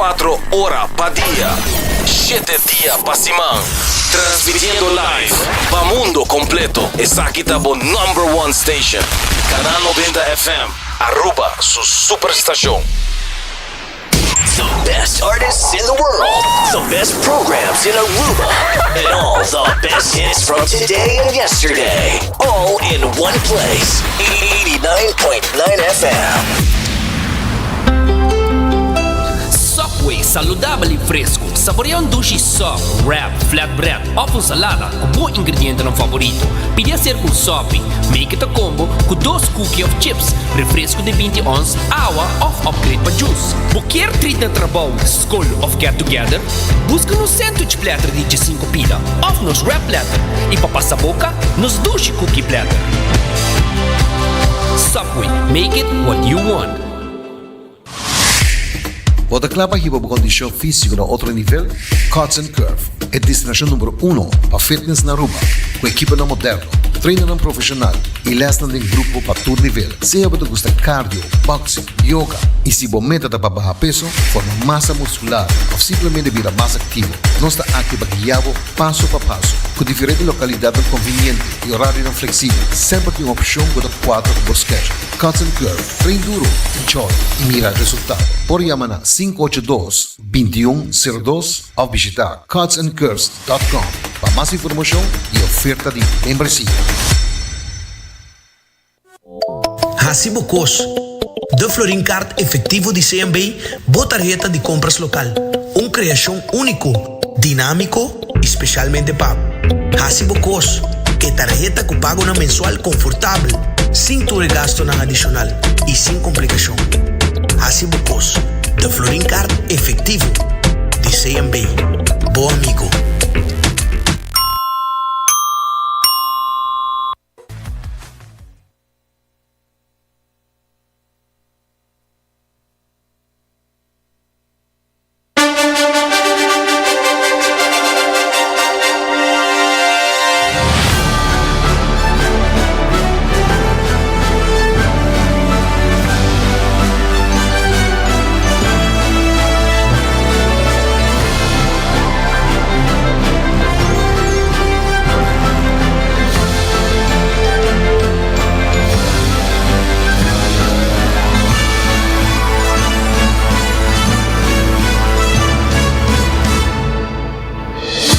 24 horas pa' día, 7 días pa' semana. Transmitiendo live pa' mundo completo. Esa aquí está por number one station. Canal 90 FM. Aruba, su superestación. The best artists in the world, the best programs in Aruba, and all the best hits from today and yesterday, all in one place. 89.9 FM. Subway, saludable e fresco. Saboreia um sushi soft, wrap, flatbread ou com salada com bom ingrediente no favorito. Pide ser com sopi. Make it a combo com 2 cookies of chips, refresco de 20 ons, água ou upgrade para juice. Qualquer treat na trabalho, school ou get together, busca no sandwich platter de 5 pila ou nos wrap platter. E para passar a boca, nos sushi cookie platter. Subway, make it what you want. Bota clapa hiba bu kondisyon físico na outro nível? Cuts and Curve é destinação número 1 para fitness na Aruba, com equipa na moderno, treino na profissional e lesson em grupo para todo nível. Se você gosta de cardio, boxing, yoga e se você meta para baixar peso, formar massa muscular ou simplesmente virar mais ativo, nós está aqui para guiá-lo passo a passo, com diferentes localidades convenientes e horário flexível. Sempre tem uma opção para 4 por schedule. Cuts and Curve, treino duro, enjoy e mira resultado. Por chamar na 582-2102 ou visitar cutsandcurves.com para mais informação e oferta de membresia. Hasibo Cos, de Florincard efetivo de CMB, boa tarjeta de compras local. Criação único, dinâmico, especialmente pago. Hasibo Cos, que tarjeta que pago na mensual confortável, sem tu gasto na adicional e sem complicação. Hasibo Cos, de Florincard efetivo de CMB. Bom amigo.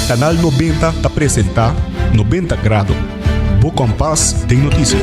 Canal 90 apresenta 90 Graus. Bo Compass tem notícia.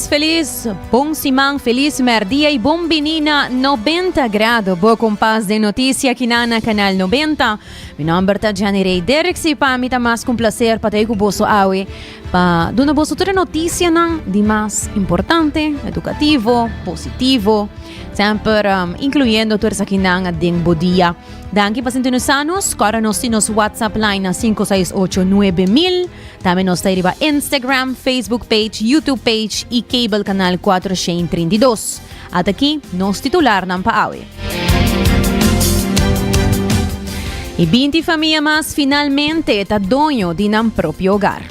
Feliz, bom simang, feliz merdia e bom menina 90 graus. Boa compás de notícia aqui na Canal 90. Meu nome é Janirei Derek Sipa, me dá mais com prazer para ter com você awe. Para dar você toda notícia de mais importante, educativo, positivo, sempre incluindo todos aqui na Ding dia. Danke para sintonizarnos. Agora nós temos WhatsApp line na 5689000. Também nós temos Instagram, Facebook page, YouTube page e cable canal 432. Até aqui, nós titular ng paawi. E 20 famílias mas finalmente está dono de nam próprio hogar.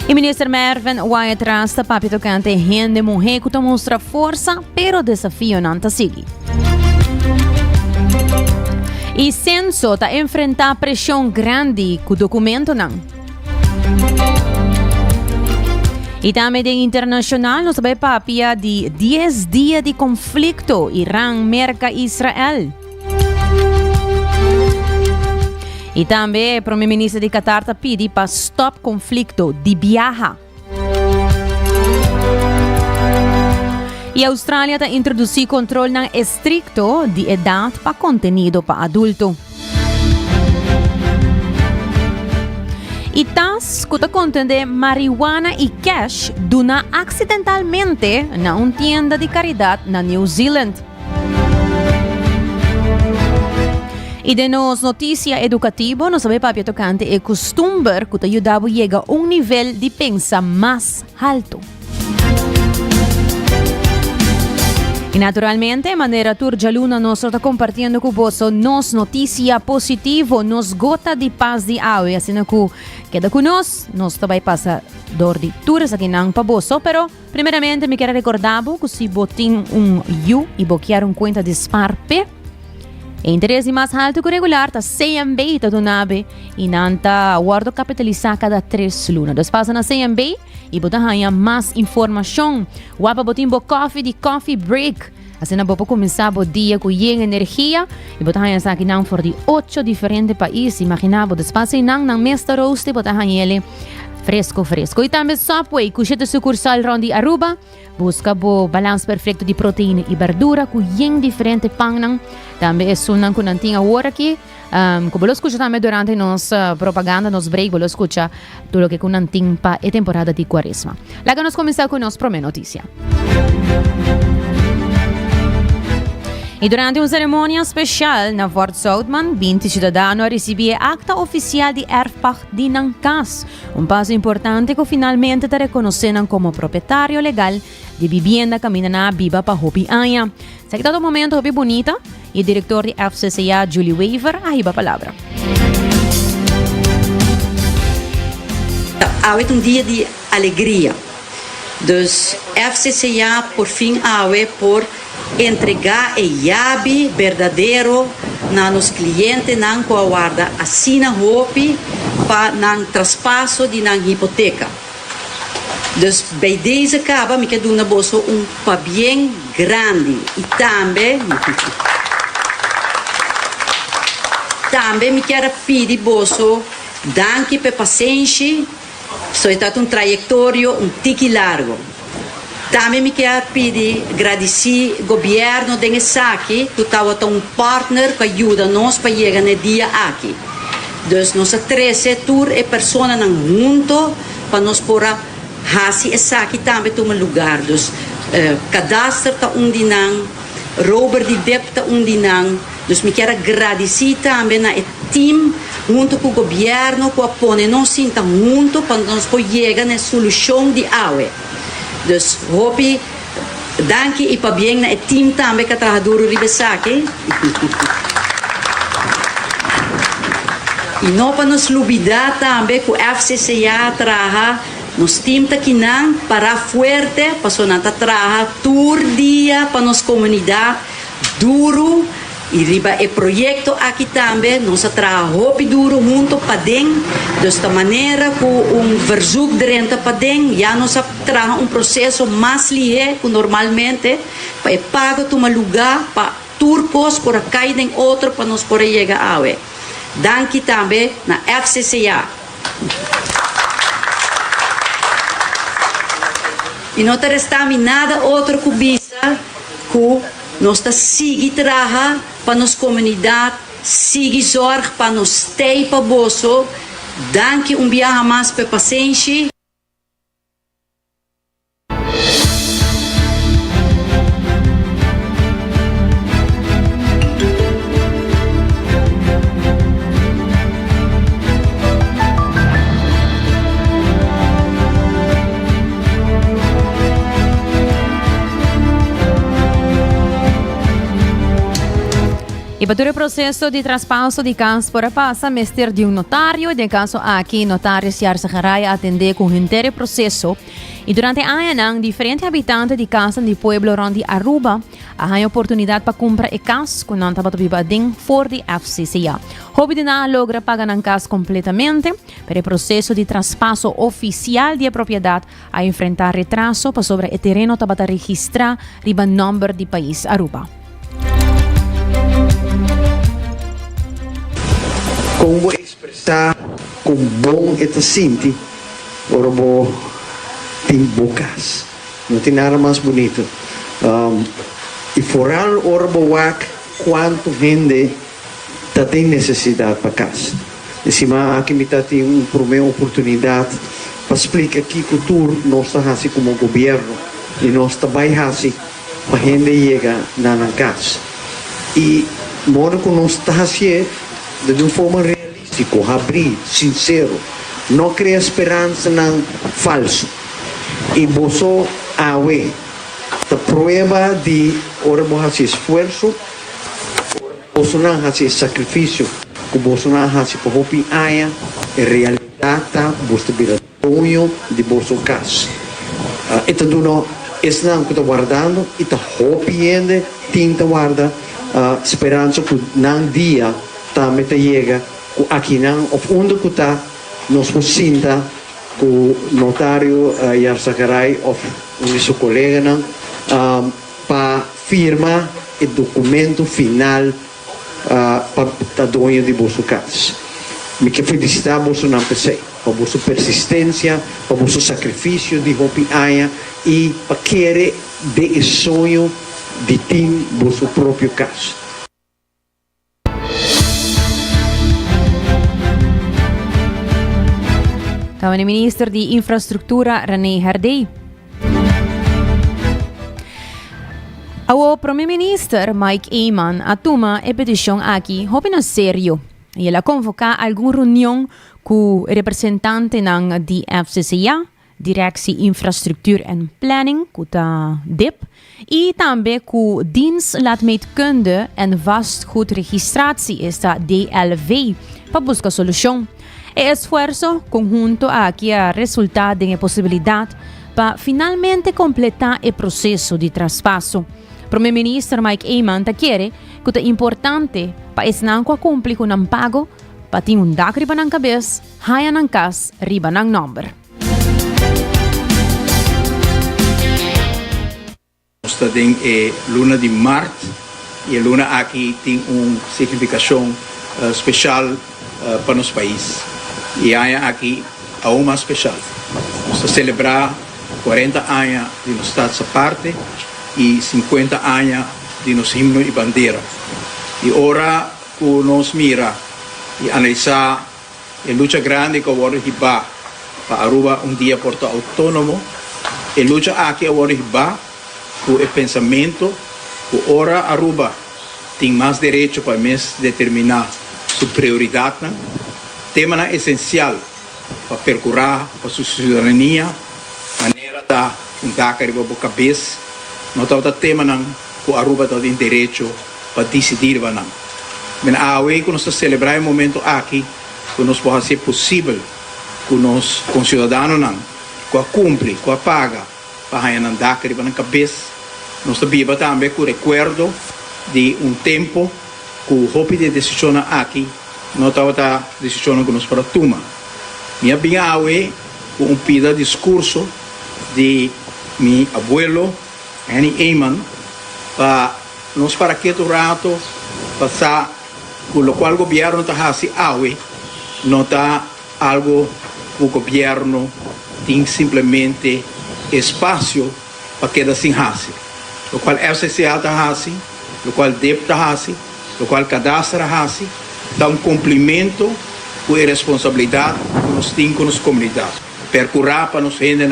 E Ministro Mervin vai atrás da papi tocante gente mulher que mostra força, pero desafio não está seguindo. E Censo está enfrentar pressão grande com o documento não. E também de internacional, nós sabemos papia de 10 dias de conflito Irã-Merca-Israel. E também o primeiro-ministro de Qatar pede para stop conflito de Biaha. E a Austrália está introduzindo controle estricto de idade para contenido para adulto. E tas que contém marihuana e cash dona acidentalmente na uma tienda de caridade na New Zealand. E de nos notícia educativa, nós sabemos papia tocante é costume que ajudava a chegar a nível de pensa mais alto. E naturalmente, de maneira turjaluna, nós estamos compartilhando com você nos notícia positiva, nos gota de paz de água. Assim que queda conosco, nós também passa dor de turas aqui não para você. Pero, primeiramente, me quero recordar que se botin you e bloquear conta de Sparpe, e interesse mais alto que regular, tá CMB do nave e não tá guardo capitalizar cada 3 lunas. Então, passa na CMB e botar mais informação. Wapa botin bo coffee de coffee break. Assim, na bopo começar o dia com energia e botar aqui não for de 8 diferentes países. Imaginava, despaço e não mesta roast botar ele fresco. E também Subway, cucheta sucursal Rondi Aruba, busca o balanço perfeito de proteína e verdura com diferente pão. Também é sunan com nantinha hora aqui. Como lo escucha também durante nossa propaganda, nos break, lo escucha tudo que com nantinha para a temporada de Quaresma. Lá que nós começar com nossa primeira notícia. E durante uma cerimônia especial na Fort Southman, 20 cidadãos receberam a acta oficial de erfpacht de Nancas, passo importante que finalmente te reconhecem como proprietário legal de vivienda caminhando na Biba para Hopi Anya. Sa todo momento, Hopi Bonita, e o diretor de FCCA, Julie Weaver, a palavra. Hoje é um dia de alegria. Dus FCCA, por fim, por entregar a chave verdadeiro na nos clientes não com a guarda assina Hopi para não traspasso de não hipoteca. Dus bij deze caba me quero dar bolso pa bem grande e também me quero pedir bolso danke per paciência, so stato trajetório tiki largo. Também me quero pedir agradecer ao governo de Esaki, que estava partner que ajuda nós para chegar no dia aqui. Dus nós 13 tour e pessoas não junto para nós pôr Hasi Esaki também toma lugar. Dus cadastro está dinang, Robert de Depp está dinang. Dus me quero agradecer também ao time junto com o governo que apoia nós sinta junto para nós chegar na solução de água. Dus hopi, danke e para bem na team também que trabalha duro ribesaki. E não para nos lubidar também que o FCCA trabalha nos team aqui não para forte, para sonar trabalha todo dia para nos comunidade duro. E riba o projeto aqui também, nós trabalhamos duro junto para dentro, desta maneira com verzoek de renta para dentro, já nós trabalhamos processo mais ligeiro que normalmente, para pagar um lugar para turcos para cair em outro para nós poder chegar a água. Danke também na FCCA. E não resta nada outro que bisa que nós seguimos trabalhando para nossa comunidade, seguimos zorg para nos ter para bolso. Danke viaje mais para paciência. E Para o processo de traspasso de casa para passa, mestre de notário, de caso aqui, notário se arsajarai atender com o inteiro processo. E durante a ano, diferentes habitantes de casa de pueblo de Aruba têm oportunidade para comprar casa com não estava bem for de FCCA. Hobby de não logra pagar a casa completamente, para o processo de traspasso oficial de propriedade a enfrentar retraso para sobre o terreno para registrar riba número de país Aruba. Como expressar com bom e sinti, ora tem bocas, não tem nada mais bonito. E foral ora wak quanto gente tem necessidade para casa. E se aqui me tem uma oportunidade para explicar que cultura nós está assim como governo e nós trabalha assim para gente chegar na casa. E modo que nós está assim de uma forma realística, abrir, sincero, não criar esperança não falso. E você awe, a prova de ora você esforço, você não faz sacrifício, que você não faz para hopi aia, em realidade você vira sonho de você casa. Então não é não que está guardando, e está hopi ainda tinta guarda esperança que não dia também chega aqui não onde que está nós sinta que o notário Yarsacaray ou o seu colega não para firmar o documento final para o dono de vosso casa. Me que felicitar você não pensei para vossa persistência, para vosso sacrifício de hopi aia e para querer de sonho de ter vosso próprio casa. Estava o ministro de Infraestrutura, René Hardey. O primeiro-ministro, Mike Eyman, atuma a petição aqui, hoping sério. E ela convoca alguma reunião com o representante ng DFCCA, Directie Infrastructuur en Planning, kuta DIP, e também com o Dienst Laatmeetkunde en Vastgoedregistratie, esta DLV, para buscar solução. E esforço conjunto aqui a resultado de possibilidade para finalmente completar o processo de traspasso. O primeiro-ministro Mike Eyman quer que é importante para esse não cumprir com o pago para ter dak riba ng cabeça, haya ng kas riba ng number. Está em luna de março e a luna aqui tem uma significação especial para nosso país. E há aqui algo mais especial. Vamos celebrar 40 anos de nosso Estado essa parte e 50 anos de nosso himno e bandeira. E ora que nos mira e analisar a luta grande que agora riba para Aruba dia porto autônomo, a luta aqui agora riba com o pensamento que ora Aruba tem mais direito para determinar sua prioridade. Tema essencial para percorrer para sua cidadania, maneira da dar riba para a cabeça, não está o tema que Aruba tem direito para decidir não. Mas a vez que nós celebramos o momento aqui, que nós podemos ser possível que nós concidadãos não, que cumpre, que paga para dar riba na cabeça, nós também com o recuerdo de tempo que o hopi de decisão aqui não estava a decisão que nós para tomar. Minha bem awe com pida discurso de meu abuelo Henry Eyman para nós para que o rato passar com o qual o governo está assim awe não está algo que o governo tem simplesmente espaço para que assim hace. O qual FCCA está assim, o qual DEP está assim, o qual cadastro está assim. Dá cumprimento com a responsabilidade que nós temos com as comunidades. Percorrer para nos render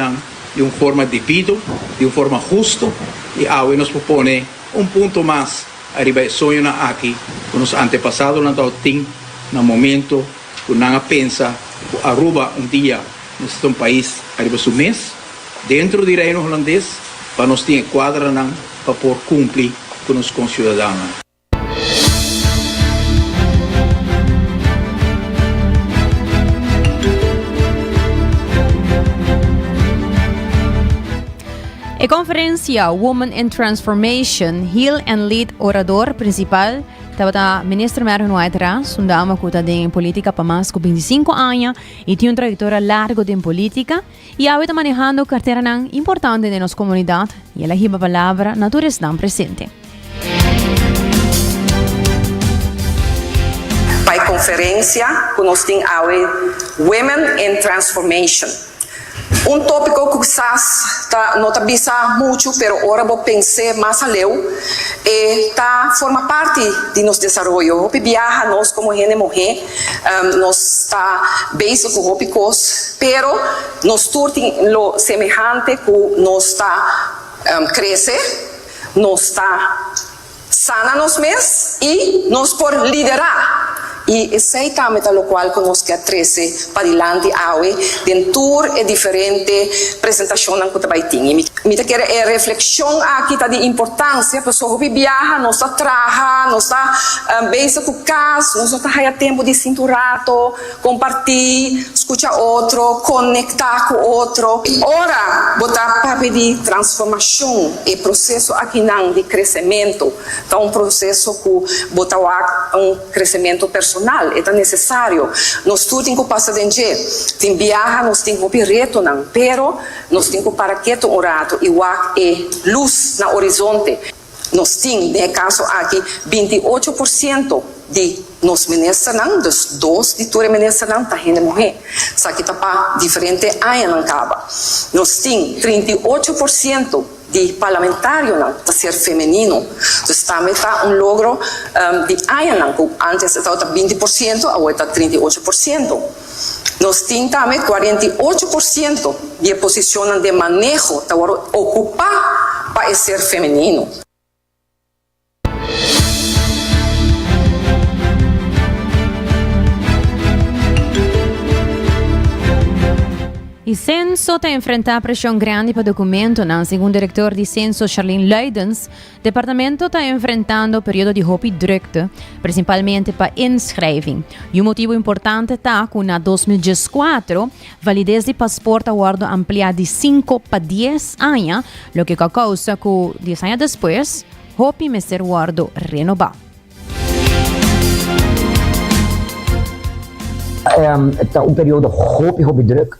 de uma forma devida, de uma forma justa, e aí nos propõe ponto mais arriba do sonho aqui, que nos antepassados não têm no momento que não pensa que Aruba dia, nesse país, arriba do mês, dentro do reino holandês, para nós ter quadra para por cumprir com os concidadãos. A conferência Women in Transformation, Heal and Lead orador principal, estava ministro Mario Noaitara, uma dama que está em política para mais de 25 anos e tem uma trajetória larga em política e ela está manejando carteira importante de nossa comunidade e ela riba a palavra na turista presente. Para a conferência, que nós temos Women in Transformation. Um tópico que quizás não está bisa muito, pero agora vou pensar mais além e forma parte de nosso desenvolvimento. O viaja nós como mulher, nós está basic com tópicos, pero nós tudo lo semelhante que nós está crescer, nós está sana nós mesmos e nós por liderar. E esse é também o qual nós quer trazer para diante dentro é diferente apresentação que vai ter. Me quer é reflexão aqui de importância, pessoa que viaja, nós trabalha, nós bem com o caso, nós está tempo de cinturato, compartilhar, escutar outro, conectar com outro. Ora, botar para pedir transformação e processo aqui não de crescimento, então um processo que botar crescimento personal. É necessário. Nós tudo temos que passar dentro. Tem viaja, nós temos que reto, pero nós temos que parar quieto um rato e é luz no horizonte. Nós temos, no caso aqui, 28% de nos ministros, dos de todos os ministros, está sendo mulher. Isso aqui está para diferente área não acaba. Nós temos 38% de parlamentário está ser feminino. Então também está logro de área que antes estava 20%, agora está 38%. Nós temos também 48% de posições de manejo que agora ocupar para ser feminino. O censo está a enfrentar pressão grande para o documento, segundo o diretor de censo, Charlene Luidens. O departamento está enfrentando um período de roupa directa, principalmente para inscreving. E um motivo importante está que na 2014, a validez de passaporte agora ampliada de 5 para 10 anos, o que causa que 10 anos depois, a roupa vai ser renovada. Está um período roupa druk.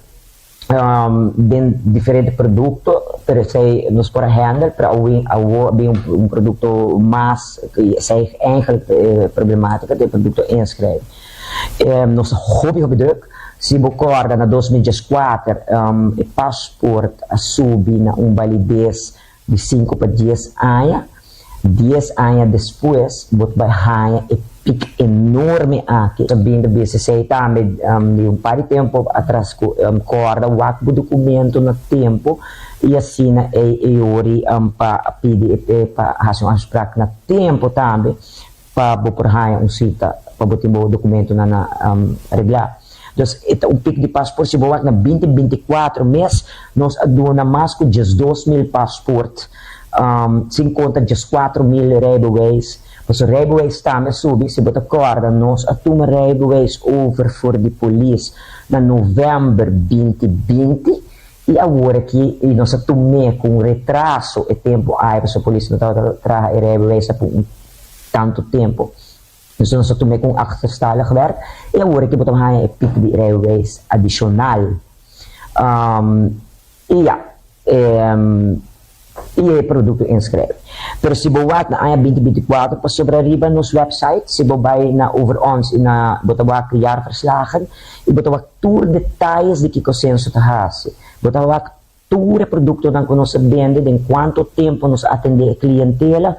Den diferente produto, pero sei nos por handle para um produto mais sei eigenlijk problemática de produto inscreve. Nossa hobby druk, se recorda na 2014 o passaporte subi na validez de 5 para 10 anos. 10 anos depois, vai ganhar pico enorme aqui. Sabendo que se também de par de tempo atrás corda o documento no tempo e assim ori para pedir para fazer prática no tempo também para botar cita para botar o documento na regular. Então, pico de passaporte, se botar na 2024 mês, nós aduna mais que 12.000 passaportes. Sem conta de 4.000 railways. Os railways também subem, se você acorda, nós atuamos railways over for the police na novembro 2020 e agora que nós atuamos com retraso e tempo aí para a polícia não está trazendo railways por tanto tempo. Então nós atuamos com achterstallig gewerkt e agora que você vai ter pico de railways adicional. E produto inscreve. Pero se boat na 2024 para sobrariba nos website, se bobay na over ons na botawa criar verslagen, e botawa tour detalhes de que o censo tahasi. Botawa tour produto dan nos vende, em quanto tempo nos atende clientela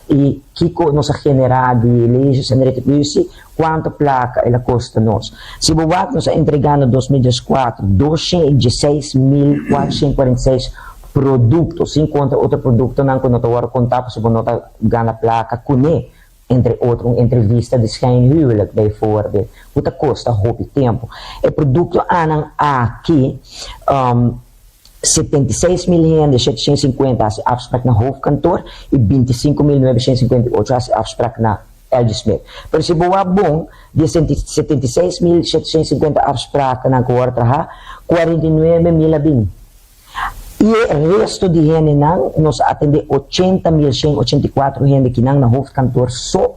e que nos generar de leis e retribuição, quanto placa ela custa nós. Se boat nos entregando em 2014 216.446 produtos, sem conta outro produto não que não está contato se não está ganha placa cune, entre outros entrevista de schijn huwelijk bijvoorbeeld, quanto custa roupa e tempo. O produto anang aqui 76.750 als afspraak na hoofdkantoor e 25.958 als afspraak na LG Smith. Pero se boa bom, de 76.750 afspraken na quarta, 49.000 bin. E o resto de gente não, nós atende 80.184 gente que não na hoofdkantoor só,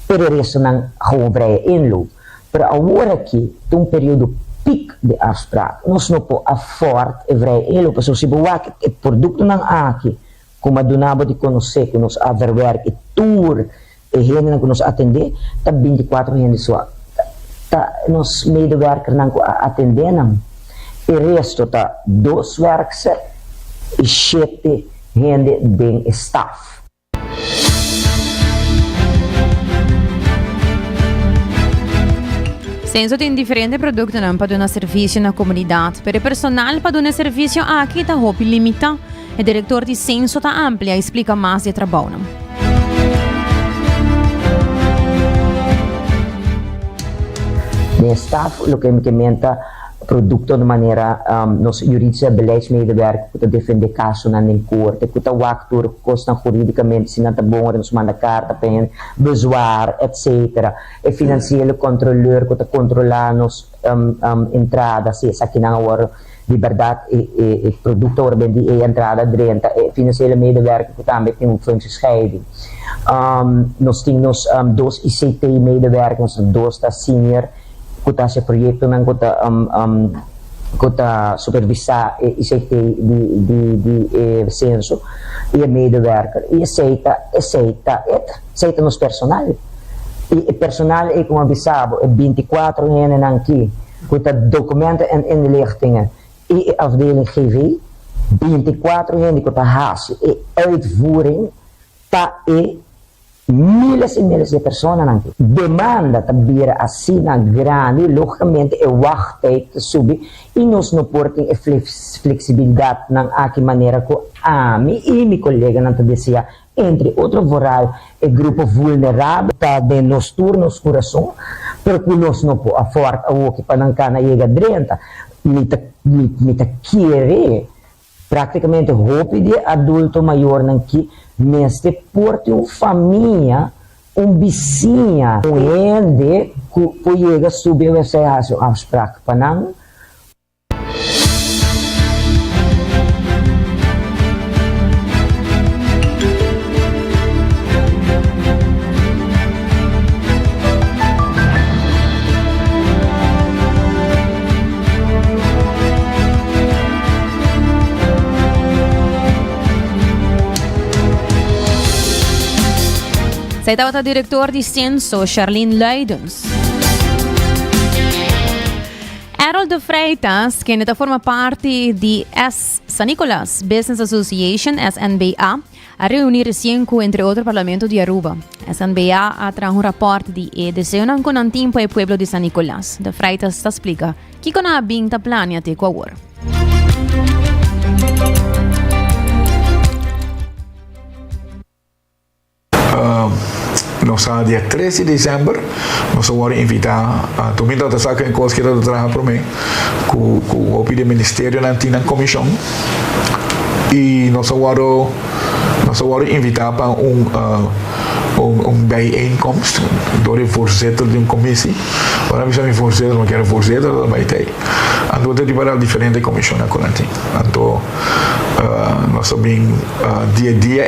pero o resto não gewoon vrije inloop. Pero agora que tem período piek de afspraak, nós não podemos afford e vrije inloop. So se bewak het produto ng aqui, como adunabo de conhecer, que nós overwerk, e tour, e gente que nós atende, tá 24 gente só. Tá nos medewerker não atender não. E resto tá 2 werkers e 7 gente de staff. Senso tem diferente produto não para dar serviço na comunidade, pero personal para dar serviço aqui está hopi limita. O diretor de Senso está amplia e explica mais de trabalho. De staff, o que implementa producto de maneira nos juridische beleidsmedewerker que defender caso na corte, que actor custa juridicamente se não está bom, nos manda carta para bezwaar, etc. E financiële controleur que controla nos entrada, se essa que não hora liberdade e produto hora bem de entrada direta, e financiële medewerker que também tem functiescheiding. Nós temos 2 ICT medewerkers, 2 da senior kota sa proyekto ng kota supervisa ICT di Senso e medewerker e aceita nos personal e personal e como avisado 24 gente nang ki kota documenten en inlichtingen e afdeling GV 24 gente kota haas e uitvoering ta miles e miles de personas nanti. Demanda tabira assina grande, logicamente e wachttijd subi e nós não portem e flexibilidade ng aqui maneira ko ami e mi colega nanti desia entre outro voral e grupo vulnerável tá de nos turnos coração, pero que nós não po afford o que panangkana yega drenta mita querer praticamente hopi de adulto maior nanti neste porte família vizinha onde chega subir essa afspraak panang Zij estava o diretor de Senso, Charlene Luidens. Harold de Freitas, que forma parte de San Nicolás Business Association, SNBA, a reunir recién entre outro parlamento de Aruba. SNBA ha traído un rapport de desean con un tiempo el pueblo de San Nicolás. De Freitas explica que con a binta planeate com agora. Nós dia 13 de dezembro nós vamos invitar a também da saca em coisa que está trabalhando para mim com o do ministério na comissão e nós vamos invitar para bijeenkomst door de voorzitter de commissie. Waarom is dat niet voorzitter? Maar ik heb voorzitter dat bij tijd. En door dit waren diferente comissões na Corantim. Então nós sabemos dia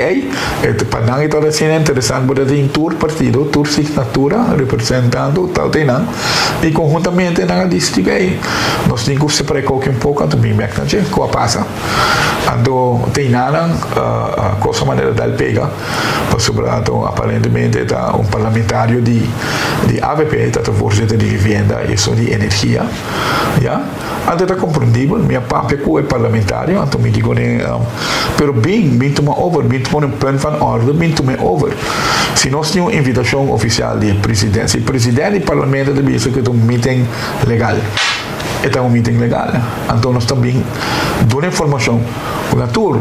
het padang itu ada sini interessante buat ada tour partido, tour signatura representando tal tenang e conjuntamente na distrito aí nós temos que separar qualquer pouco também bem na gente com a passa. Então tem nada coisa maneira dal pega, para sobretudo aparentemente está parlamentário de AVP, está voorzitter de vivenda e só de energia, ja. Então está compreendível, minha papi é parlamentário, então me digo pero bem tomar over, bem tomar punt van orde, bem tomar over. Se nós temos uma invitação oficial de presidente, presidente do parlamento deve dizer que é meeting legal. É um meeting legal. Então nós também damos informação com a tour,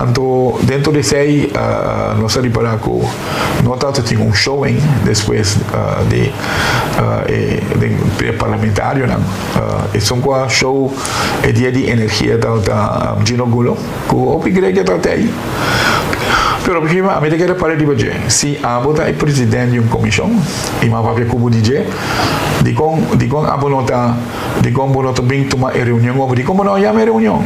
então dentro de sei nós reparar que nós temos showing depois de parlamentário, e são com a show é dia de energia da Gino Gulo, que o igreja está aí. Pero prima a mim quero parar de dizer, se a bota é presidente de uma comissão, e mas vai como dizer, de com a bonota bem tomar reunião, de como não há reunião.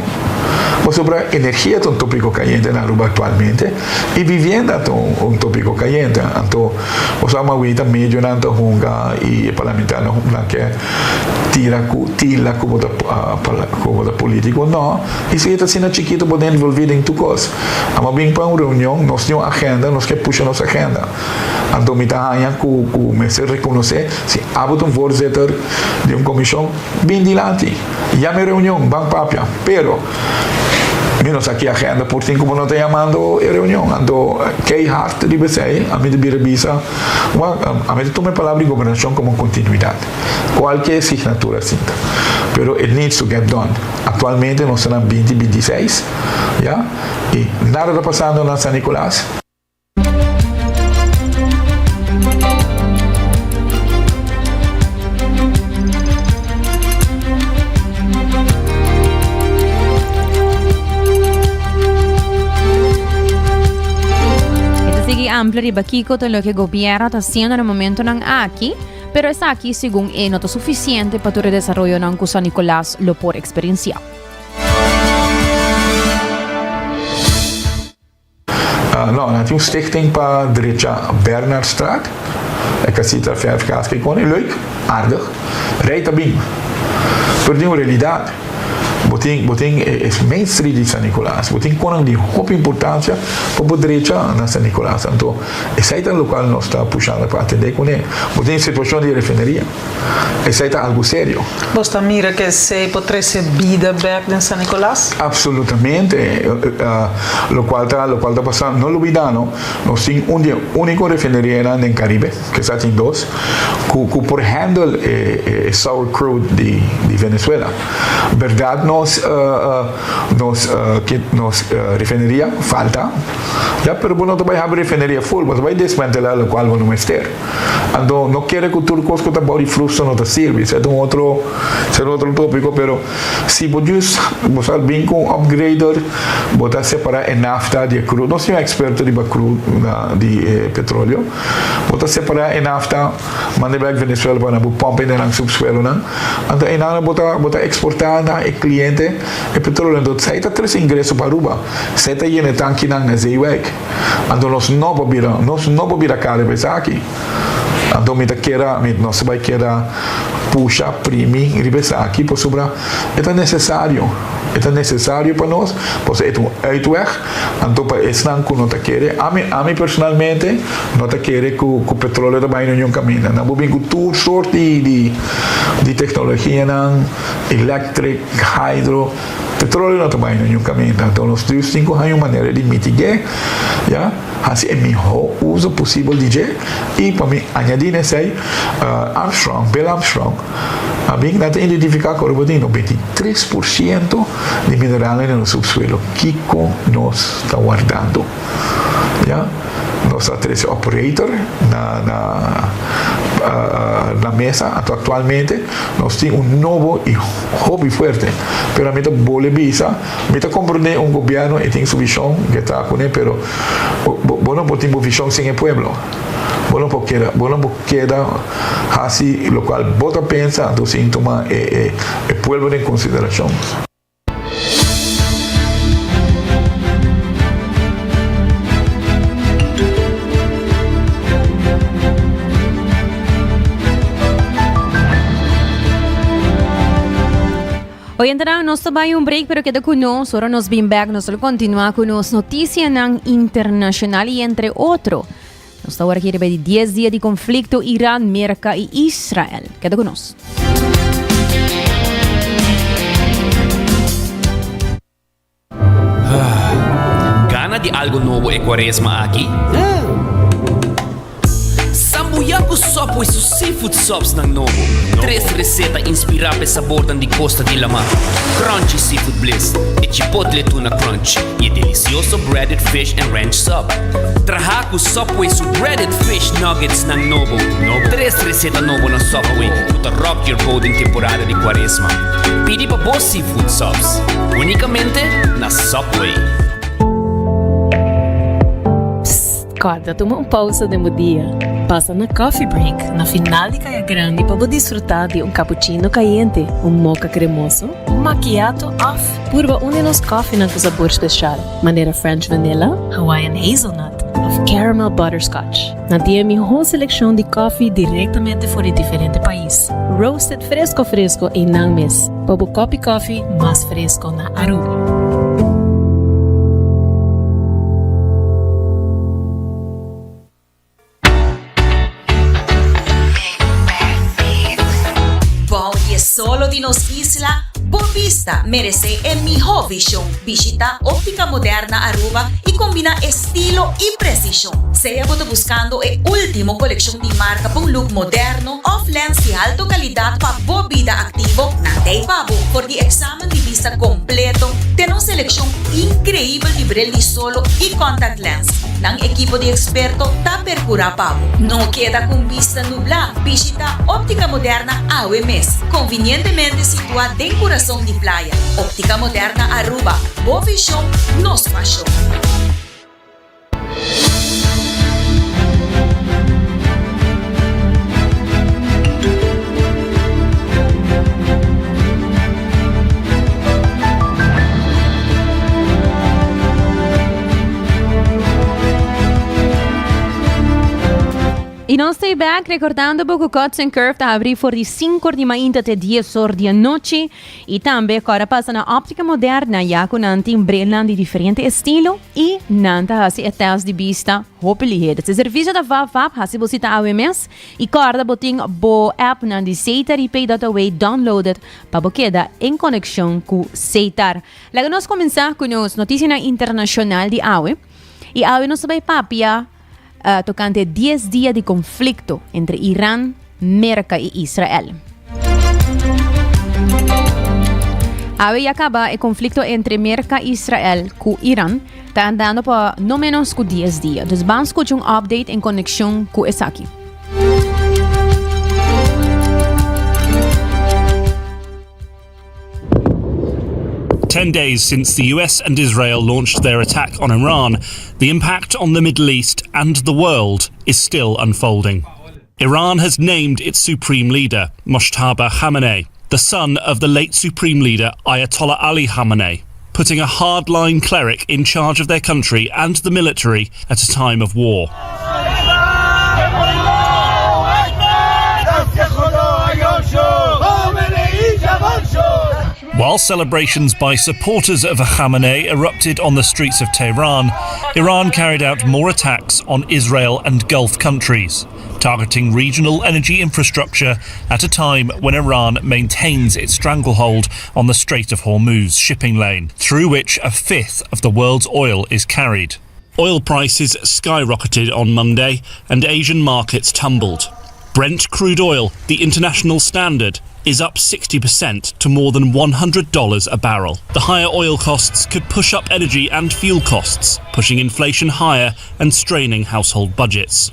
Pues sobre energía es un tópico caliente en Aruba actualmente y vivienda es un tópico caliente. Entonces, usamos ahorita medio nanto junga y el parlamentario que tira como de político, no. Y si está siendo chiquito, pueden envolver en tu cosa. Vamos bien para una reunión, nos dio agenda, nos que puxa nuestra agenda. Entonces, me está me se reconoce si hago un voorzitter de una comisión bien dilante. Ya me reunión, van papia, pero menos aquí agenda por 5 minutos llamando a reunión. Entonces, que hard de BCI, a mí de Birabisa, a mí tome palabra de gobernación como continuidad. Cualquier asignatura cinta. Pero it needs to get done. Actualmente nos están 2026, ¿ya? Y nada está pasando en San Nicolás. Amplia riba Kiko de lo que el gobierno está haciendo en el momento aquí, pero es aquí según no es suficiente para el desarrollo de San Nicolás lo por experiencia. No, hay un stichting para derecha Bernardstraat. Ik kan zien dat 5 kaas kijken, leuk, aardig, rijdt bien. Pero de realidad. Boting es Main Street de San Nicolás. Boting con de mucha importancia para la derecha en San Nicolás. Entonces, ese es lo cual nos está puxando para atender con él. Boting situación de refinería. Ese es algo serio. ¿Vos mira que se podría ser vida back en San Nicolás? Absolutamente. Lo cual está pasando. No lo olvidamos. Nos tiene una única refinería en el Caribe, que está en 2, que por handle sour crude de Venezuela. ¿Verdad? Nos refinería falta, ya, pero no te vas a abrir refinería full, vas a desmantelar lo cual no meter. Entonces, no quiere que tu costo te body frustro no te sirve, es un otro tópico, pero si vos bien con upgrader, vos a separar en nafta de crudo, no soy un experto de crudo de petróleo, vos a separar en nafta, mandar a Venezuela para pompa en el subsuelo, entonces en nada vos a exportar el cliente el petróleo. Entonces, hay 3 ingresos para Aruba. Se está lleno de tanque en Zeeweg. Entonces, no podemos carne aquí. Entonces, no se va a quedar puxa, primi, ribesa aquí, por sobre. Es necesario para nosotros, pues es un uitweg. Entonces, es lo que no te quiere. A mí personalmente, no te quiere que el petróleo vaya en un camino. No hay toda sorte de tecnología, eléctrica, hidro. Petróleo no te vaya en un camino. Entonces, los 5 hay una manera de mitigar, ¿ya? Así es el mejor uso posible de y para mí añadir ese Bill Armstrong, a mí no te identifica con el 23% de minerales en el subsuelo. Kiko nos está guardando, ¿ya? Nos está 13 operator na mesa actualmente nos tiene un nuevo y hobby fuerte, pero a mí te vole visa, me te comprende un gobierno y tiene su visión que está con él, pero bueno, por tiempo visión sin el pueblo. Bueno, porque queda así, lo cual vota piensa, entonces toma el pueblo en consideración. Hoy entrará nos trabalho un break, pero queda con nosotros. Ahora nos vem back, nos continúa con las noticias internacional y entre otros. Nos está ahora aquí de 10 días de conflicto Irán, América y Israel. Queda con nosotros. Gana de algo nuevo en Cuaresma aquí? Sambuyaku sopo e su seafood subs ng Novo. 3 reseta inspirada sa sabor de Costa de la Mar. Crunchy seafood bliss e chipotle tuna crunch e delicioso breaded fish and ranch sub. Trahaku sopo e su breaded fish nuggets ng Novo. 3 reseta Novo ng Subway to rock your boat en temporada de Cuaresma. Pidi pa Boss Seafood Subs, únicamente na Subway. Acorda, toma pausa de meu dia. Passa na coffee break, na final de caia grande para desfrutar de cappuccino caliente, mocha cremoso, macchiato off, purva nos coffee na sabor especial. Maneira French vanilla, Hawaiian hazelnut, of caramel butterscotch. Na dia minha seleção de coffee diretamente fora de diferente país. Roasted fresco em Nangmes. Bobo coffee mais fresco na Aruba. Solo de nos isla, Boa Vista merece el mejor visión. Visita óptica moderna Aruba y combina estilo y precisión. Sea buscando el último colección de marca con un look moderno, off lens de alta calidad para Boa Vida activo, Nandei Pabo. Por el examen de vista completo, tenemos selección increíble de brillo de solo y contact lens. Nang equipo de experto ta percura Pabo. No queda con vista nublada. Visita óptica moderna AWMS. Convenientemente situada en corazón de playa. Óptica moderna Aruba. Boa visión, nos pasión. E nós estamos back recordando que o Cuts and Curve está abrindo por de 5 de manhã até 10 horas da noite. E também agora passa na óptica moderna, já com um brilhante de diferente estilo e nanta assim até de vista hopelighede. O serviço da VAP, assim você está a OMS e corda botin bo app na de Seitar e pay.away downloaded para boqueda em conexão com Seitar. Logo nós começar com as notícias internacional de AWE. E AWE nos vai papia tocante 10 días de conflicto entre Irán, América y Israel. Ahora acaba el conflicto entre América y Israel con Irán, está andando por no menos que 10 días. Entonces vamos a escuchar un update en conexión con Esaki. Ten days since the US and Israel launched their attack on Iran, the impact on the Middle East and the world is still unfolding. Iran has named its supreme leader, Mojtaba Khamenei, the son of the late supreme leader Ayatollah Ali Khamenei, putting a hardline cleric in charge of their country and the military at a time of war. While celebrations by supporters of Khamenei erupted on the streets of Tehran, Iran carried out more attacks on Israel and Gulf countries, targeting regional energy infrastructure at a time when Iran maintains its stranglehold on the Strait of Hormuz shipping lane, through which a fifth of the world's oil is carried. Oil prices skyrocketed on Monday and Asian markets tumbled. Brent crude oil, the international standard, is up 60% to more than $100 a barrel. The higher oil costs could push up energy and fuel costs, pushing inflation higher and straining household budgets.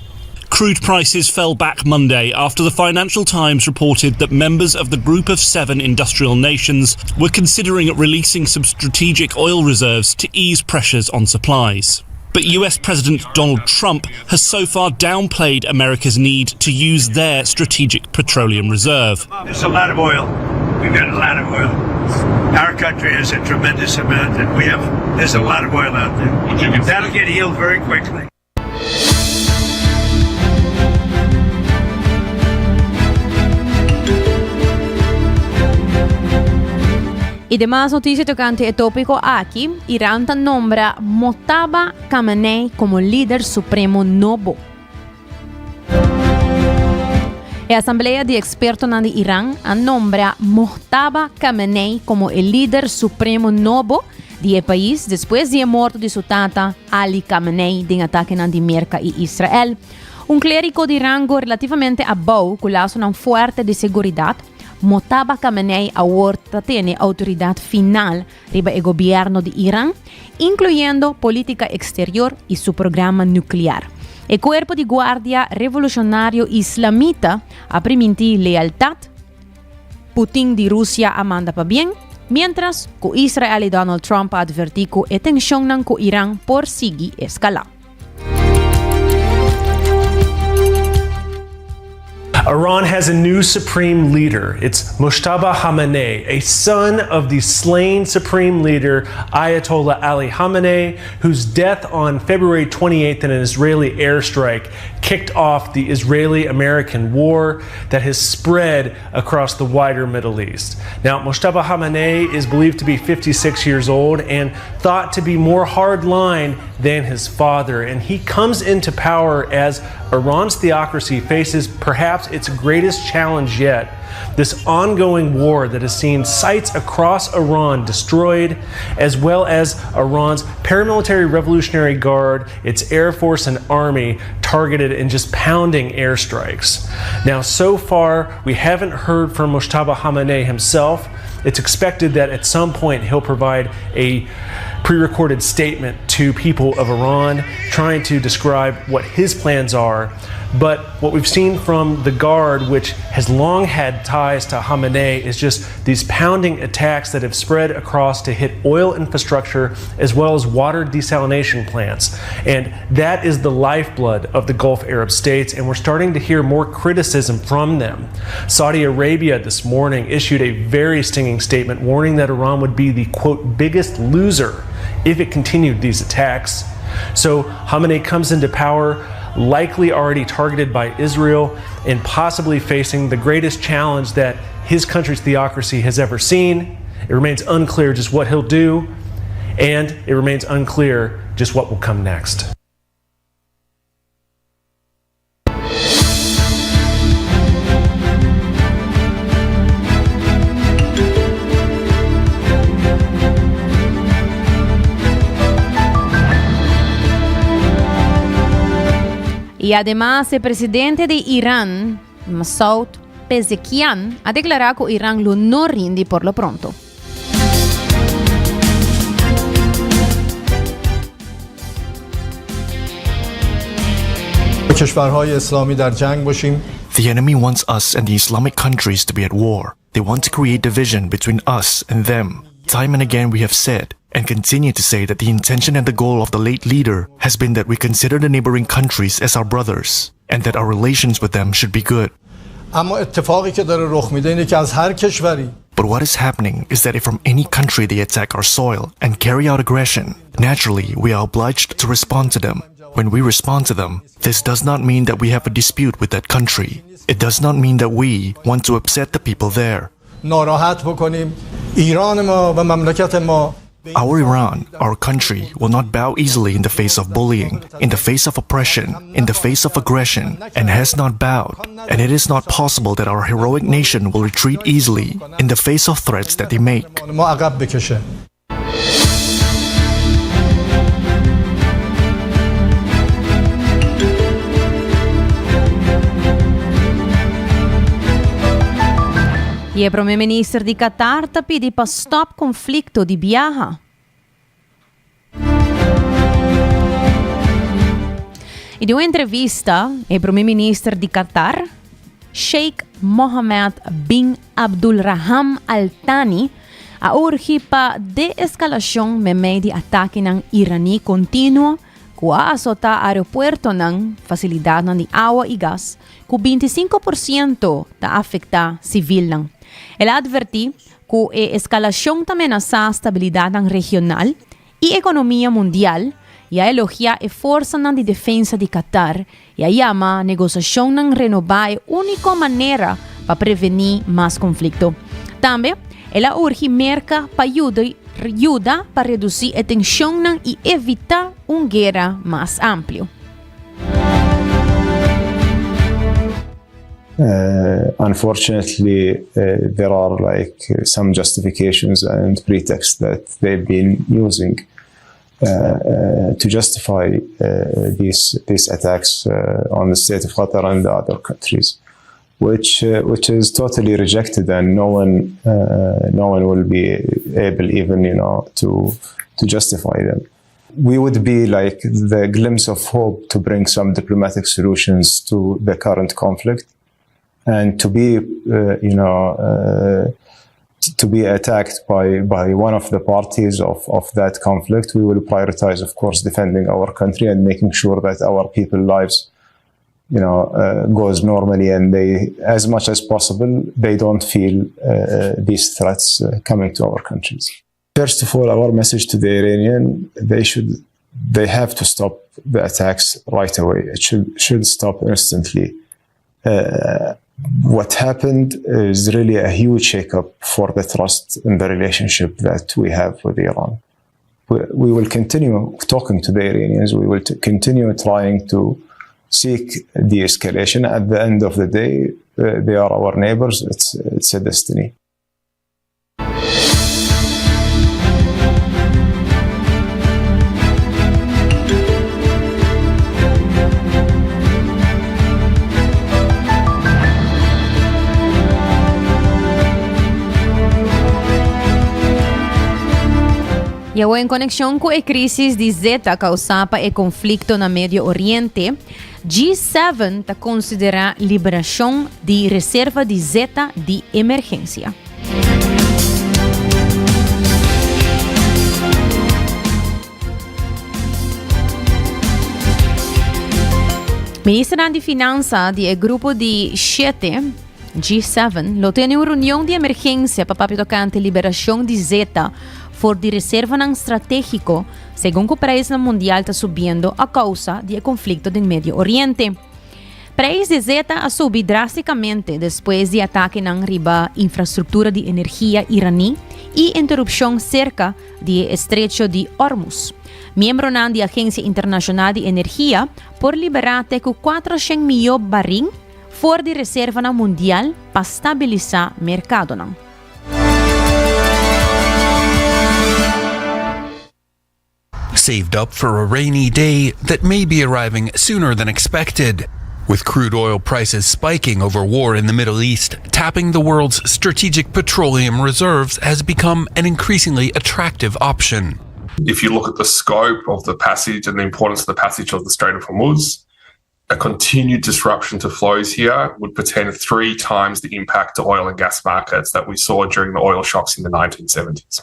Crude prices fell back Monday after the Financial Times reported that members of the Group of 7 industrial nations were considering releasing some strategic oil reserves to ease pressures on supplies. But US President Donald Trump has so far downplayed America's need to use their strategic petroleum reserve. There's a lot of oil. We've got a lot of oil. Our country has a tremendous amount, and there's a lot of oil out there. That'll get healed very quickly. Y demás noticias tocante el tópico aquí, Irán nombra Mojtaba Khamenei como líder supremo nuevo. La Asamblea de Expertos de Irán nombra Mojtaba Khamenei como el líder supremo nuevo del país después de la muerte de su tata Ali Khamenei en ataque de América y Israel. Un clérigo de rango relativamente bajo con una fuerte de seguridad. Mojtaba Khamenei ahora tiene autoridad final sobre el gobierno de Irán, incluyendo política exterior y su programa nuclear. El Cuerpo de Guardia Revolucionario Islamita ha permitido lealtad. Putin de Rusia manda para bien, mientras que Israel y Donald Trump advirtió que la tensión con Irán por seguir escalando. Iran has a new supreme leader. It's Mojtaba Khamenei, a son of the slain supreme leader Ayatollah Ali Khamenei, whose death on February 28th in an Israeli airstrike kicked off the Israeli-American war that has spread across the wider Middle East. Now, Mojtaba Khamenei is believed to be 56 years old and thought to be more hardline than his father, and he comes into power as Iran's theocracy faces perhaps its greatest challenge yet, this ongoing war that has seen sites across Iran destroyed, as well as Iran's paramilitary Revolutionary Guard, its Air Force and Army targeted and just pounding airstrikes. Now, so far, we haven't heard from Mojtaba Khamenei himself. It's expected that at some point he'll provide a pre-recorded statement to people of Iran trying to describe what his plans are. But what we've seen from the Guard, which has long had ties to Khamenei, is just these pounding attacks that have spread across to hit oil infrastructure as well as water desalination plants. And that is the lifeblood of the Gulf Arab states, and we're starting to hear more criticism from them. Saudi Arabia this morning issued a very stinging statement warning that Iran would be the, quote, biggest loser if it continued these attacks. So Khamenei comes into power likely already targeted by Israel and possibly facing the greatest challenge that his country's theocracy has ever seen. It remains unclear just what he'll do, and it remains unclear just what will come next. Y además, el presidente de Irán, Masoud Pezeshkian, ha declarado que Irán lo no rinde por lo pronto. The enemy wants us and the Islamic countries to be at war. They want to create division between us and them. Time and again we have said, and continue to say, that the intention and the goal of the late leader has been that we consider the neighboring countries as our brothers, and that our relations with them should be good. But what is happening is that if from any country they attack our soil and carry out aggression, naturally we are obliged to respond to them. When we respond to them, this does not mean that we have a dispute with that country. It does not mean that we want to upset the people there. Our Iran, our country, will not bow easily in the face of bullying, in the face of oppression, in the face of aggression, and has not bowed. And it is not possible that our heroic nation will retreat easily in the face of threats that they make. E il Prime Ministro di Qatar pide per stop conflitto di biaha. In un'intervista, il Prime Ministro di Qatar, Sheikh Mohammed bin Abdulrahman Al Thani, ha urgi pa de-escalación me meio di attacchi ng irani continuo, qua sota aeropuerto ng facilidad ng agua e gas, ku 25% ta afecta civil ng. Ele adverti que a escalación amenaza a estabilidad regional y economía mundial y a elogiar a fuerza de defensa de Qatar y a llama a negociación renovar a única manera para prevenir más conflicto. También, ela urge merca para ayuda para reducir a tensión y evitar una guerra más amplia. Unfortunately, there are some justifications and pretexts that they've been using to justify these attacks on the state of Qatar and the other countries, which is totally rejected, and no one will be able even to justify them. We would be like the glimpse of hope to bring some diplomatic solutions to the current conflict. And to be, to be attacked by one of the parties of that conflict, we will prioritize, of course, defending our country and making sure that our people's lives goes normally, and they, as much as possible, they don't feel these threats coming to our countries. First of all, our message to the Iranian, they have to stop the attacks right away. It should stop instantly. What happened is really a huge shakeup for the trust in the relationship that we have with Iran. We will continue talking to the Iranians. We will continue trying to seek de-escalation. At the end of the day, they are our neighbors. It's a destiny. Yaw en koneksyon ko e krisis di Zeta kausapa e konflikto na Medio Oriente, G7 ta considera liberación di reserva di Zeta di emergencia. Ministra di Finanza di grupo di 7 G7 lo tiene una reunión de emergencia para tocante liberación de Zeta for di reserva ng stratégico, según que o preço mundial está subindo a causa do conflito do Medio Oriente. Preço de Zeta a subir drasticamente depois de ataque ng riba infraestrutura de energia iraní e interrupção cerca do Estrecho de Hormuz. Membro ng da Agência Internacional de Energia por liberar teco 400 milhões de baril for di reserva ng mundial para stabilizar mercado ng. Saved up for a rainy day that may be arriving sooner than expected. With crude oil prices spiking over war in the Middle East, tapping the world's strategic petroleum reserves has become an increasingly attractive option. If you look at the scope of the passage and the importance of the passage of the Strait of Hormuz, a continued disruption to flows here would portend 3 times the impact to oil and gas markets that we saw during the oil shocks in the 1970s.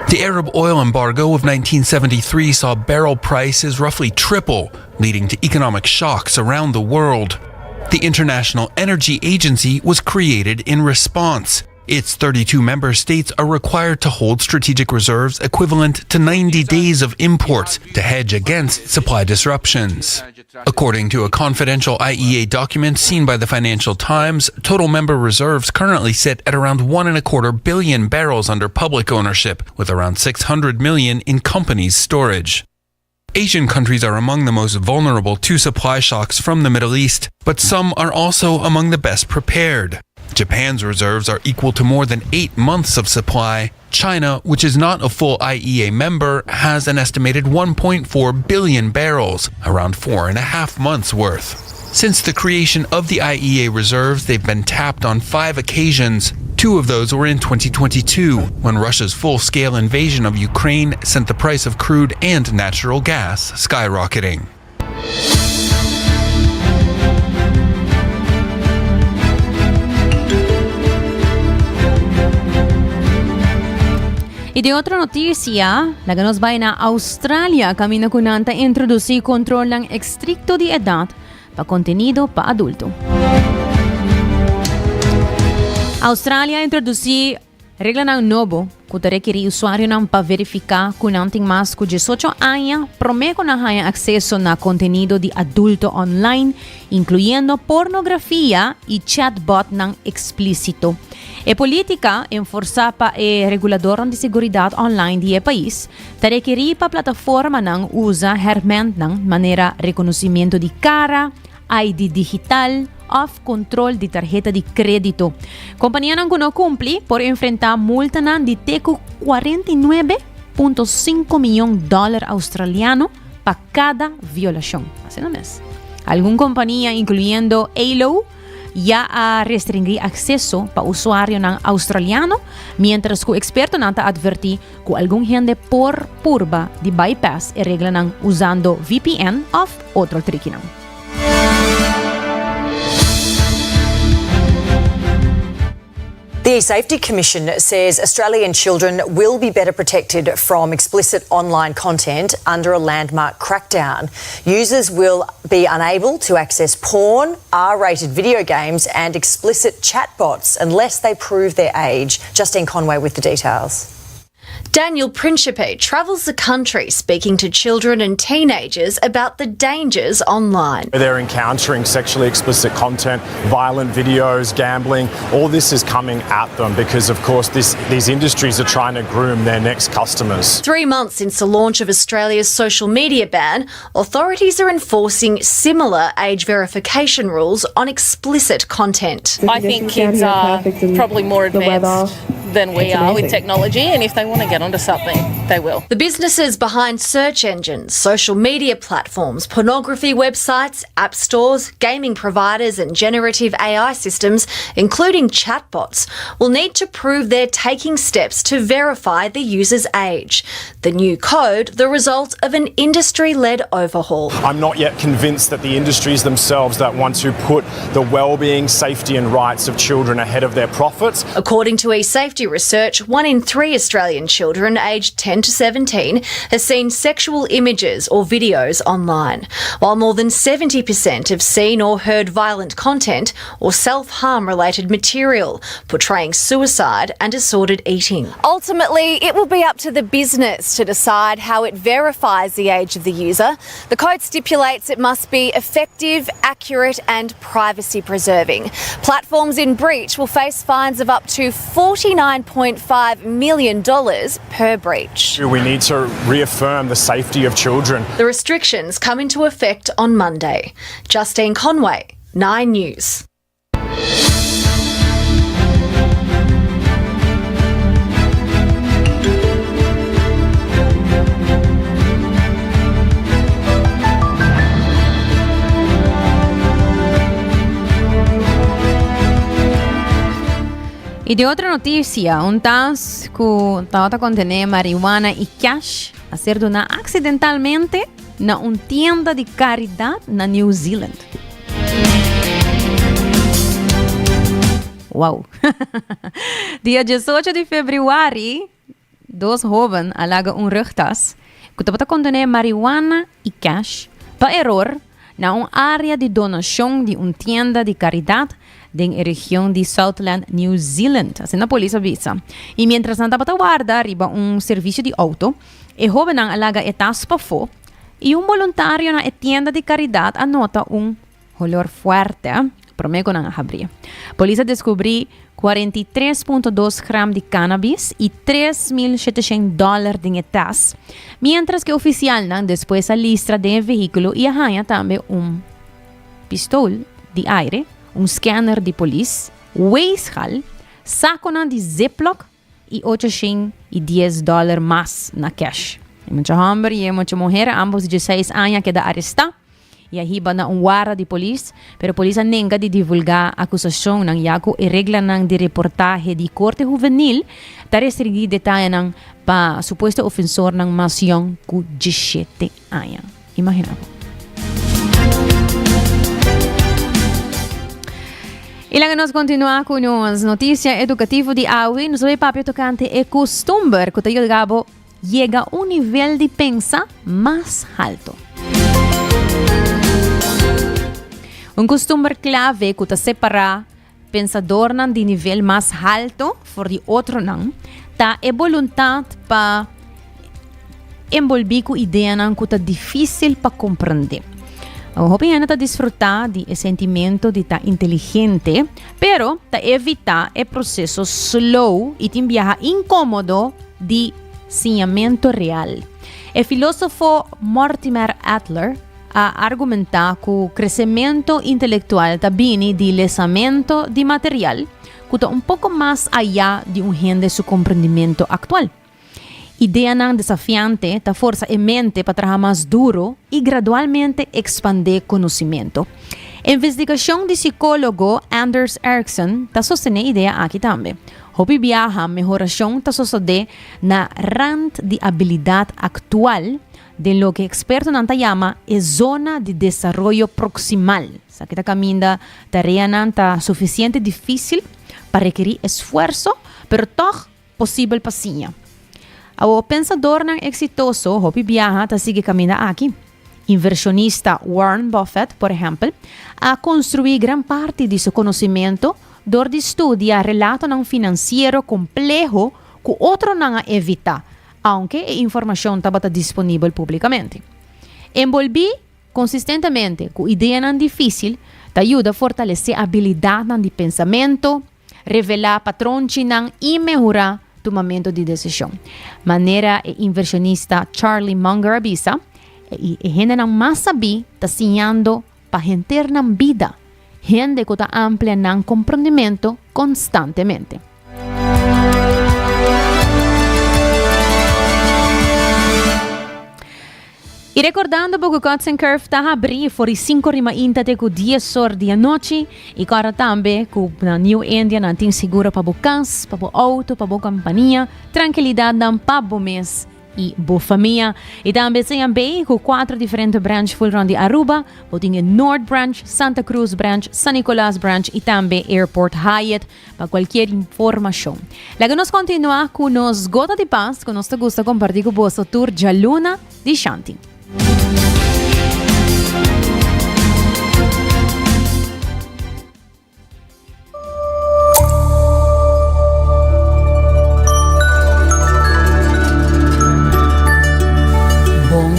The Arab oil embargo of 1973 saw barrel prices roughly triple, leading to economic shocks around the world. The International Energy Agency was created in response. Its 32 member states are required to hold strategic reserves equivalent to 90 days of imports to hedge against supply disruptions. According to a confidential IEA document seen by the Financial Times, total member reserves currently sit at around 1.25 billion barrels under public ownership, with around 600 million in companies' storage. Asian countries are among the most vulnerable to supply shocks from the Middle East, but some are also among the best prepared. Japan's reserves are equal to more than 8 months of supply. China, which is not a full IEA member, has an estimated 1.4 billion barrels, around 4.5 months' worth. Since the creation of the IEA reserves, they've been tapped on 5 occasions. 2 of those were in 2022, when Russia's full-scale invasion of Ukraine sent the price of crude and natural gas skyrocketing. Y de otra noticia, la que nos va a Australia camina kunanta introducir control ng estricto de edad para contenido para adulto. Australia introducir regla ng novo que requer usuário ng para verificar kung nanting mas ku 18 años prometo na haya acceso na contenido de adulto online, incluyendo pornografía y chatbot ng explícito. E política enforça pa e regulador de seguridad online de país, requer pa plataforma ng usa herment ng manera reconocimiento de cara, ID digital, of control de tarjeta de crédito. Compañía ng kuno cumpli por enfrentar multa ng de teco $49.5 milhões australiano pa cada violación. Así no es. Alguna compañía, incluyendo ALO, ya a restringir acceso para usuario ng australiano, mientras que experto nanta adverti que algún gente por purba de bypass e regla ng usando VPN of otro tricky ng. The Safety Commission says Australian children will be better protected from explicit online content under a landmark crackdown. Users will be unable to access porn, R-rated video games and explicit chatbots unless they prove their age. Justine Conway with the details. Daniel Principe travels the country speaking to children and teenagers about the dangers online. They're encountering sexually explicit content, violent videos, gambling. All this is coming at them because, of course, these industries are trying to groom their next customers. 3 months since the launch of Australia's social media ban, authorities are enforcing similar age verification rules on explicit content. I think kids are probably more advanced than we are with technology, and if they want to get onto something, they will. The businesses behind search engines, social media platforms, pornography websites, app stores, gaming providers and generative AI systems, including chatbots, will need to prove they're taking steps to verify the user's age. The new code, the result of an industry-led overhaul. I'm not yet convinced that the industries themselves that want to put the well-being, safety and rights of children ahead of their profits. According to eSafety research, 1 in 3 Australian children aged 10 to 17 has seen sexual images or videos online, while more than 70% have seen or heard violent content or self-harm related material portraying suicide and disordered eating. Ultimately, it will be up to the business to decide how it verifies the age of the user. The code stipulates it must be effective, accurate and privacy preserving. Platforms in breach will face fines of up to $49.5 million per breach. We need to reaffirm the safety of children. The restrictions come into effect on Monday. Justine Conway, 9 News. Y de otra noticia, un tas que estaba contener marihuana y cash a ser donado accidentalmente na una tienda de caridad na New Zealand. Wow. Dia 18 de fevereiro, 2 jovens alaga rugtas que estava contener marihuana y cash para error na una área de donación de una tienda de caridad en la región de Southland, New Zealand. Assim, a polícia avisa. E mientras andava a guarda arriba serviço de auto, o jovem alaga etas para fora e voluntário na tienda de caridade anota olor forte, prometo não abrir. A polícia descobriu 43.2 gramos de cannabis e $3.700 de etas, mientras que o oficial depois a listra de veículo e arranha também pistola de aire, scanner de polícia, weeghal, saco de Ziploc e $810 mais na cash. Muita homem e muita mulher, ambos de 16 anos que da arrestar e arriba na wara de polícia, pero a polícia nega de divulgar a acusação ng yaku e regla de reportaje de corte juvenil para restringir detalhe para suposto ofensor ng mas young com 17 anos. Imagina. E lá nós continuamos com as notícias educativas de AUI. Nós vamos para tocante e costumbre que chega a nível de pensa mais alto. Costumbre clave que separa pensador de nível mais alto for de outro tá é vontade para envolver com ideia que é difícil para compreender. O hobby é desfrutar de sentimento de estar inteligente, pero evitar o processo slow e tem viajar incômodo de ensinamento real. O filósofo Mortimer Adler a argumentar que o crescimento intelectual viene de lançamento de material que está pouco mais allá de gente seu compreendimento actual. Ideia desafiante ta força a mente para trabalhar mais duro e gradualmente expandir conhecimento. A investigação de psicólogo Anders Ericsson ta sostém a ideia aqui também. Hobby viaja melhoração ta sucede na rand de habilidade actual de lo que experto nanta llama zona de desarrollo proximal. Sa kita caminda tarea nanta suficiente difícil para requerir esfuerzo, pero toch posible pasinha. O pensador ng exitoso, hopi viaja, ta sigue camina aqui. Inversionista Warren Buffett, por ejemplo, ha construido gran parte de su conocimiento door de estudiar relato ng financiero complejo que otro nang evita, aunque a información estaba disponible públicamente. Envolver consistentemente con idea nan difícil te ayuda a fortalecer habilidad nan de pensamento, revelar patrón chinang y mejorar tu momento de decisión. Manera inversionista Charlie Munger avisa, e gente nang mas sabi ta sinhando pa gente ng vida, gente que ta amplia ng comprendimiento constantemente. E recordando que o Cuts and Curve está a abrir for 5:30 até 10 horas da noite e agora também que na New India não tem seguro para o cans, para o auto, para a companhia, tranquilidade para o mês e boa família. E também tem com 4 diferentes branches full de Aruba, tem North Branch, Santa Cruz Branch, San Nicolás Branch e também Airport Hyatt para qualquer informação. Logo nós continuamos com nos Gota de Paz, que nós gostamos de compartilhar com o tour de Luna de Shanti.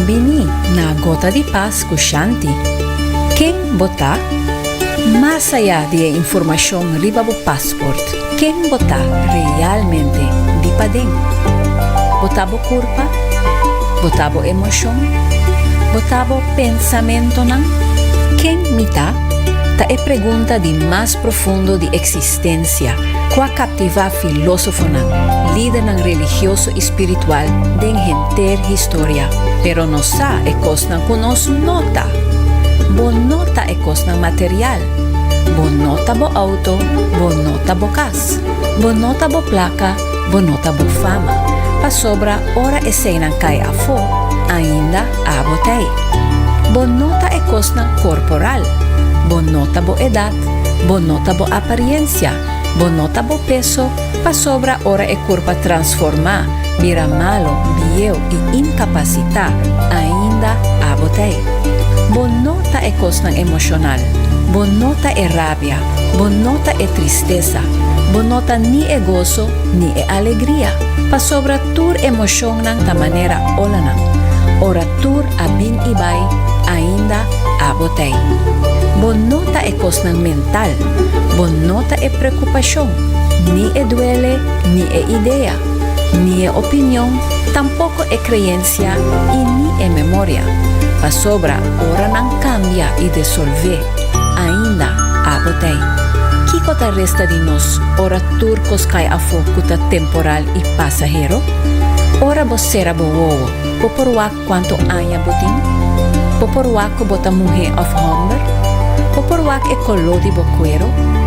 Bini na Gota de Paz com Shanti. Quem botar? Mais allá de informação riba o passport, quem botar realmente de padem? Botar o corpo? Botar a emoção? Botar o pensamento não? Quem mita? Ta é pergunta de mais profundo de existência, qua captiva filósofo não, líder não religioso espiritual den gente história, pero não sa é coisa que nos nota. Bo nota é coisa material. Bo nota bo auto, bo nota bo cas, bo nota bo placa, bo nota bo fama. Pa sobra ora e cena cai a fo, ainda a botei. Bo nota é coisa corporal. Bo nota bo edad, bo nota bo apariencia, bo nota bo peso, pa sobra ora e curpa transformar, vira malo, vieu e incapacita, ainda a botei. Bo nota é coisa emocional, bo nota é rabia, bo nota é tristeza, bo nota ni é gozo, ni é alegria, pa sobra tur emoção nang ta maneira ola nang, ora tur abin ibay, ainda a botei. Bonota é coisa mental, bonota é preocupação, ni é duele, ni é ideia, ni é opinião, tampouco é crença e ni é memória. A sobra ora não cambia e dissolve, ainda a botei. Que cota resta de nós, ora turcos cai a foco ta temporal e passageiro? Ora você era boa, poporuak quanto anha botim? Poporuak bota mulher of hunger? Poporuak e collo di bocuero,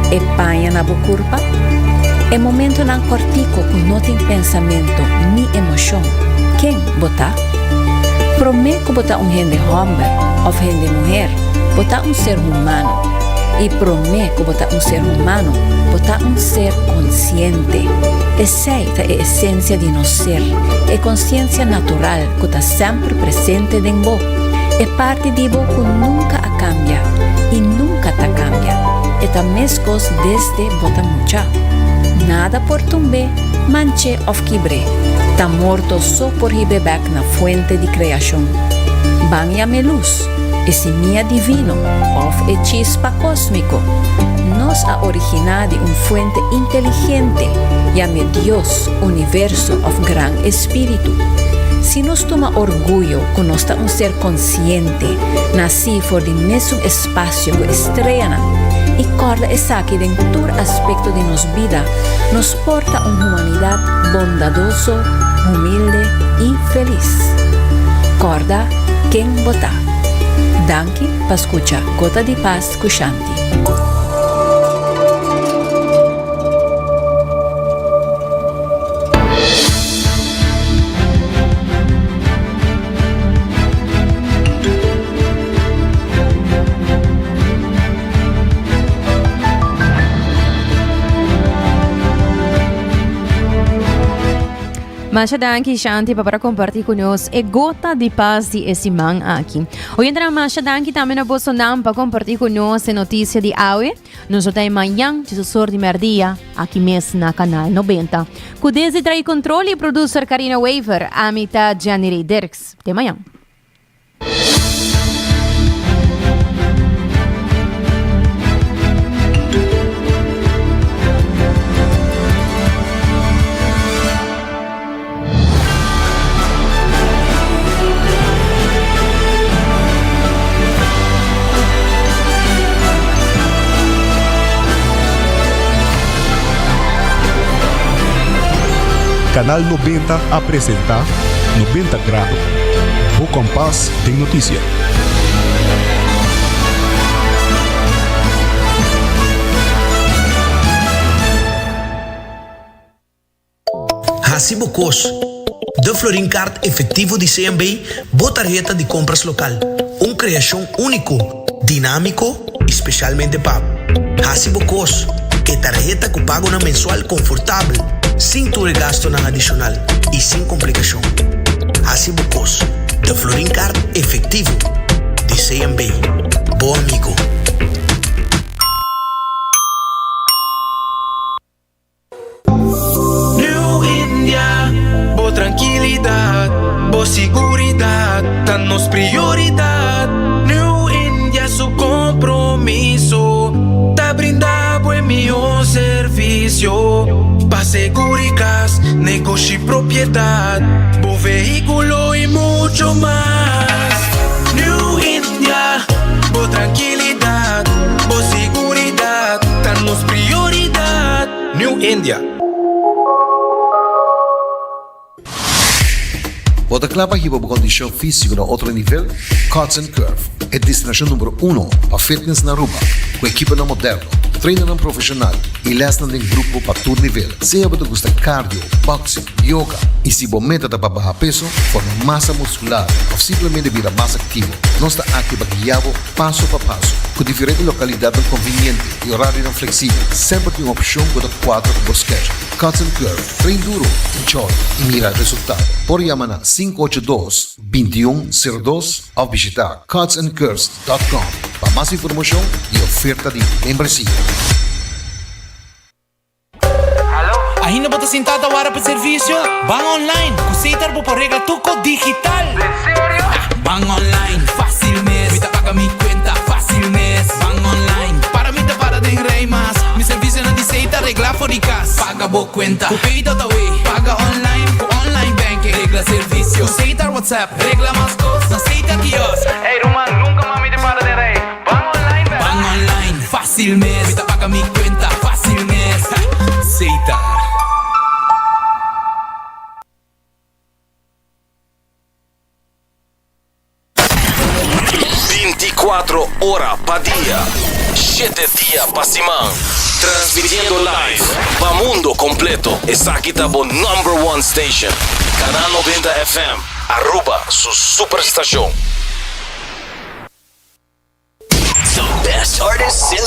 e panha na bocurpa, e momento nan cortico com não tem pensamento ni emoção. Quem botar? Promê que botar gente homem, ou gente mulher, botar ser humano. E promê que botar ser humano, botar ser consciente. Essa é a essência de nós ser, é consciência natural que está sempre presente dentro. É parte de bo que nunca a cambia e nunca ta cambia. É ta mescos desde bota mucha. Nada por tumbe, manche of quibre. Ta morto só por hibebek na fuente de criação. Banha-me luz, esse minha divino, of e chispa cósmico. Nos a originado fuente inteligente, llame Dios, universo of gran espírito. Se nos toma orgulho que nós estamos ser consciente, nasci for de mesmo espaço que estrela, e corda essa aqui dentro todo aspecto de nossa vida, nos porta uma humanidade bondadoso, humilde e feliz. Corda quem botar. Danke para escuchar Gota de Paz com Shanti. Mashadanki Shanti para compartir conosco e gota de paz de esse man aqui. Hoje entra Mashadanki também na Bolsonaro para compartir conosco a notícia de Aue. Nós temos amanhã de Susur de Merdia aqui mesmo na Canal 90. Com desde trai controle e producer Karina Waver, a mitad Janirei Dirks. Até amanhã. Canal 90 apresenta 90 Grados, o compás de notícia. Hasibo Cos, de Florin Card efetivo de CMB, botarjeta de compras local. Uma criação único, dinâmico, especialmente para Hasibo Cos, que tarjeta que paga na mensual confortável, sem tu gasto na adicional e sem complicação. Hasibo Cos, de Florin Card efetivo de CMB. Bom amigo. New India, boa tranquilidade, boa seguridade, tá nos prioridade. New India, su compromiso, tá brindando o melhor serviço. Pa seguridad, negocio y propiedad, buen vehículo y mucho más. New India, por tranquilidad, por seguridad, danos prioridad. New India. Bota clapa hiba por condição física no outro nível, Cuts and Curve é destinação número 1 para fitness na Aruba, com equipa na moderno, treino não profissional e lesson em grupo para todo nível. Seja você gosta de cardio, boxing, yoga e se você meta para baixar peso, formar massa muscular ou simplesmente virar mais ativo, nós está aqui para guiar passo a passo, com diferentes localidades convenientes e horário não flexível. Sempre tem uma opção para quadro por schedule. Cuts and Curve, treino duro, enjoy e mira resultado. Por chamar 582-2102 ou visitar cutsandcurves.com para mais informação e oferta de membresia. Ainda bota sentada hora para serviço? Van online, aceitar por regla tuco digital. ¿En serio? Van online, fácil mes. Vita paga mi cuenta, fácil mes. Van online, para mí te para de rey más. Mi servicio no dice regla fóricas. Paga bo cuenta, pedido away. Paga online, online banking. Regla servicio, aceitar WhatsApp. Regla más cosas, aceita kiosco. Hey Roman, nunca mami te para de rey. Van online, van online, fácil mes. Vita paga mi cuenta, fácil mes. Aceitar. Hora pa dia, 7 dias pa semana, transmitiendo live pa mundo completo. Essa aqui tá bom #1 station, Canal 90 FM, Aruba, su superestação. The best artists in